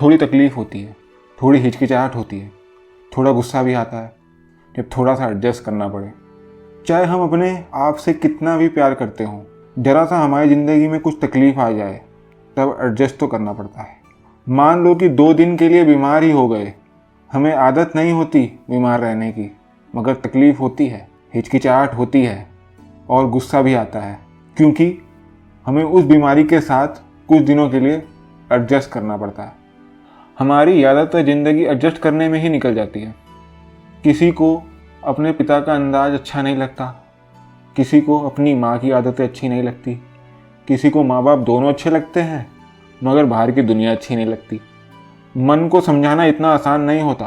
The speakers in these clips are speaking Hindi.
थोड़ी तकलीफ़ होती है, थोड़ी हिचकिचाहट होती है, थोड़ा गुस्सा भी आता है जब थोड़ा सा एडजस्ट करना पड़े। चाहे हम अपने आप से कितना भी प्यार करते हों, ज़रा सा हमारी ज़िंदगी में कुछ तकलीफ़ आ जाए तब एडजस्ट तो करना पड़ता है। मान लो कि 2 दिन के लिए बीमार ही हो गए, हमें आदत नहीं होती बीमार रहने की, मगर तकलीफ़ होती है, हिचकिचाहट होती है और गुस्सा भी आता है, क्योंकि हमें उस बीमारी के साथ कुछ दिनों के लिए एडजस्ट करना पड़ता है। हमारी ज़्यादातर ज़िंदगी एडजस्ट करने में ही निकल जाती है। किसी को अपने पिता का अंदाज़ अच्छा नहीं लगता, किसी को अपनी माँ की आदतें अच्छी नहीं लगती, किसी को माँ बाप दोनों अच्छे लगते हैं मगर बाहर की दुनिया अच्छी नहीं लगती। मन को समझाना इतना आसान नहीं होता,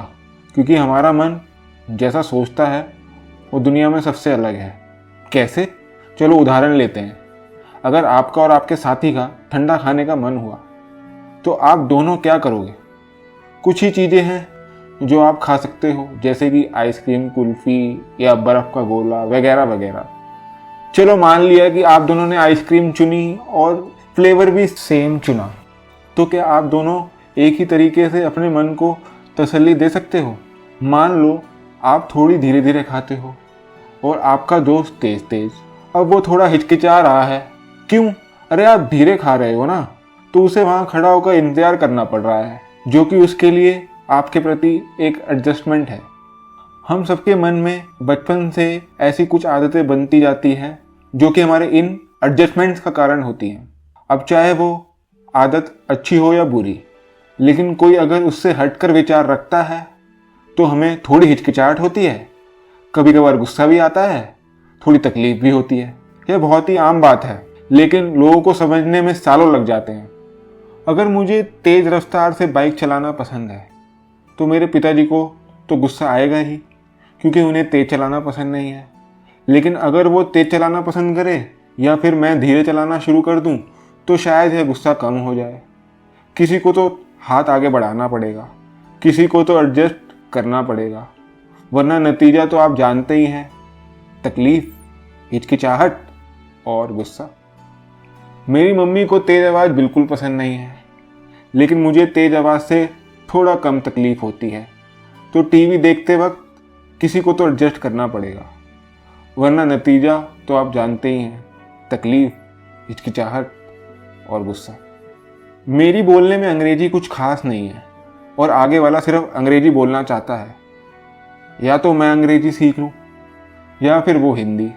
क्योंकि हमारा मन जैसा सोचता है वो दुनिया में सबसे अलग है। कैसे? चलो उदाहरण लेते हैं। अगर आपका और आपके साथी का ठंडा खाने का मन हुआ तो आप दोनों क्या करोगे? कुछ ही चीज़ें हैं जो आप खा सकते हो, जैसे कि आइसक्रीम, कुल्फ़ी या बर्फ़ का गोला वगैरह वगैरह। चलो मान लिया कि आप दोनों ने आइसक्रीम चुनी और फ्लेवर भी सेम चुना, तो क्या आप दोनों एक ही तरीके से अपने मन को तसल्ली दे सकते हो? मान लो आप थोड़ी धीरे धीरे खाते हो और आपका दोस्त तेज़ तेज़। अब वो थोड़ा हिचकिचा रहा है। क्यों? अरे आप धीरे खा रहे हो ना, तो उसे वहाँ खड़ा होकर इंतज़ार करना पड़ रहा है, जो कि उसके लिए आपके प्रति एक एडजस्टमेंट है। हम सबके मन में बचपन से ऐसी कुछ आदतें बनती जाती हैं जो कि हमारे इन एडजस्टमेंट्स का कारण होती हैं। अब चाहे वो आदत अच्छी हो या बुरी, लेकिन कोई अगर उससे हटकर विचार रखता है तो हमें थोड़ी हिचकिचाहट होती है, कभी कभार गुस्सा भी आता है, थोड़ी तकलीफ भी होती है। यह बहुत ही आम बात है, लेकिन लोगों को समझने में सालों लग जाते हैं। अगर मुझे तेज़ रफ्तार से बाइक चलाना पसंद है तो मेरे पिताजी को तो गुस्सा आएगा ही, क्योंकि उन्हें तेज़ चलाना पसंद नहीं है। लेकिन अगर वो तेज़ चलाना पसंद करे या फिर मैं धीरे चलाना शुरू कर दूं तो शायद यह गुस्सा कम हो जाए। किसी को तो हाथ आगे बढ़ाना पड़ेगा, किसी को तो एडजस्ट करना पड़ेगा, वरना नतीजा तो आप जानते ही हैं, तकलीफ, हिचकिचाहट और गुस्सा। मेरी मम्मी को तेज़ आवाज़ बिल्कुल पसंद नहीं है, लेकिन मुझे तेज़ आवाज़ से थोड़ा कम तकलीफ़ होती है, तो टीवी देखते वक्त किसी को तो एडजस्ट करना पड़ेगा, वरना नतीजा तो आप जानते ही हैं, तकलीफ़, हिचकिचाहट और गुस्सा। मेरी बोलने में अंग्रेज़ी कुछ खास नहीं है और आगे वाला सिर्फ अंग्रेज़ी बोलना चाहता है। या तो मैं अंग्रेज़ी सीख लूँ या फिर वो हिंदी,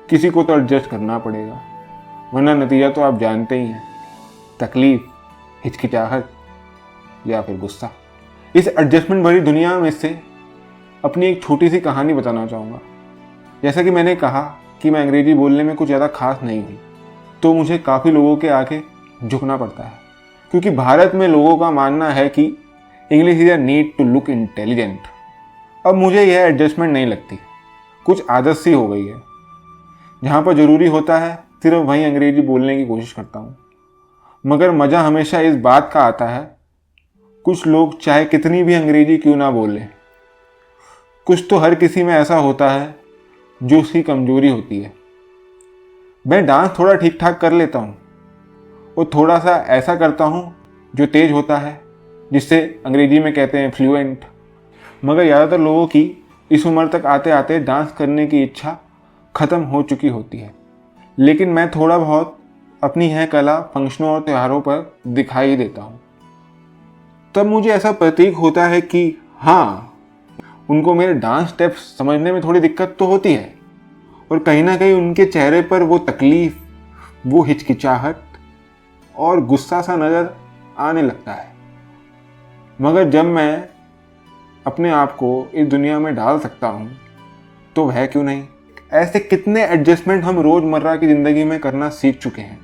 किसी को तो एडजस्ट करना पड़ेगा, वरना नतीजा तो आप जानते ही हैं, तकलीफ़, हिचकिचाहट या फिर गुस्सा। इस एडजस्टमेंट भरी दुनिया में से अपनी एक छोटी सी कहानी बताना चाहूँगा। जैसा कि मैंने कहा कि मैं अंग्रेज़ी बोलने में कुछ ज़्यादा खास नहीं हूँ, तो मुझे काफ़ी लोगों के आगे झुकना पड़ता है, क्योंकि भारत में लोगों का मानना है कि English is a need to look intelligent. अब मुझे यह एडजस्टमेंट नहीं लगती, कुछ आदत सी हो गई है। जहाँ पर ज़रूरी होता है सिर्फ वहीं अंग्रेज़ी बोलने की कोशिश करता हूँ, मगर मज़ा हमेशा इस बात का आता है, कुछ लोग चाहे कितनी भी अंग्रेज़ी क्यों ना बोलें, कुछ तो हर किसी में ऐसा होता है जो उसकी कमज़ोरी होती है। मैं डांस थोड़ा ठीक ठाक कर लेता हूँ और थोड़ा सा ऐसा करता हूँ जो तेज़ होता है, जिससे अंग्रेज़ी में कहते हैं फ्लुएंट। मगर ज़्यादातर लोगों की इस उम्र तक आते आते डांस करने की इच्छा ख़त्म हो चुकी होती है, लेकिन मैं थोड़ा बहुत अपनी यह कला फंक्शनों और त्योहारों पर दिखाई देता हूँ। तब मुझे ऐसा प्रतीक होता है कि हाँ, उनको मेरे डांस स्टेप्स समझने में थोड़ी दिक्कत तो होती है और कहीं ना कहीं उनके चेहरे पर वो तकलीफ़, वो हिचकिचाहट और गुस्सा सा नज़र आने लगता है। मगर जब मैं अपने आप को इस दुनिया में डाल सकता हूँ तो वह क्यों नहीं। ऐसे कितने एडजस्टमेंट हम रोज़मर्रा की ज़िंदगी में करना सीख चुके हैं,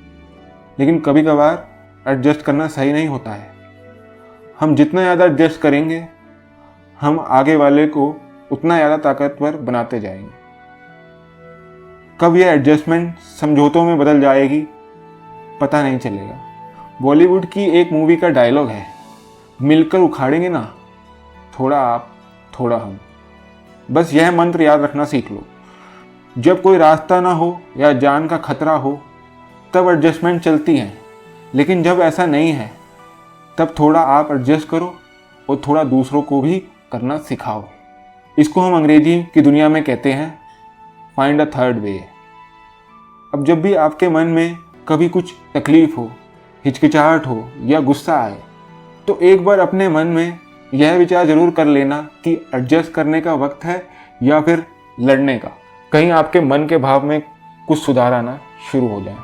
लेकिन कभी कभार एडजस्ट करना सही नहीं होता है। हम जितना ज़्यादा एडजस्ट करेंगे, हम आगे वाले को उतना ज़्यादा ताकतवर बनाते जाएंगे। कब यह एडजस्टमेंट समझौतों में बदल जाएगी पता नहीं चलेगा। बॉलीवुड की एक मूवी का डायलॉग है, मिलकर उखाड़ेंगे ना, थोड़ा आप थोड़ा हम। बस यह मंत्र याद रखना सीख लो। जब कोई रास्ता ना हो या जान का खतरा हो तब एडजस्टमेंट चलती हैं, लेकिन जब ऐसा नहीं है तब थोड़ा आप एडजस्ट करो और थोड़ा दूसरों को भी करना सिखाओ। इसको हम अंग्रेजी की दुनिया में कहते हैं फाइंड अ थर्ड वे। अब जब भी आपके मन में कभी कुछ तकलीफ हो, हिचकिचाहट हो या गुस्सा आए, तो एक बार अपने मन में यह विचार जरूर कर लेना कि एडजस्ट करने का वक्त है या फिर लड़ने का। कहीं आपके मन के भाव में कुछ सुधार आना शुरू हो जाए।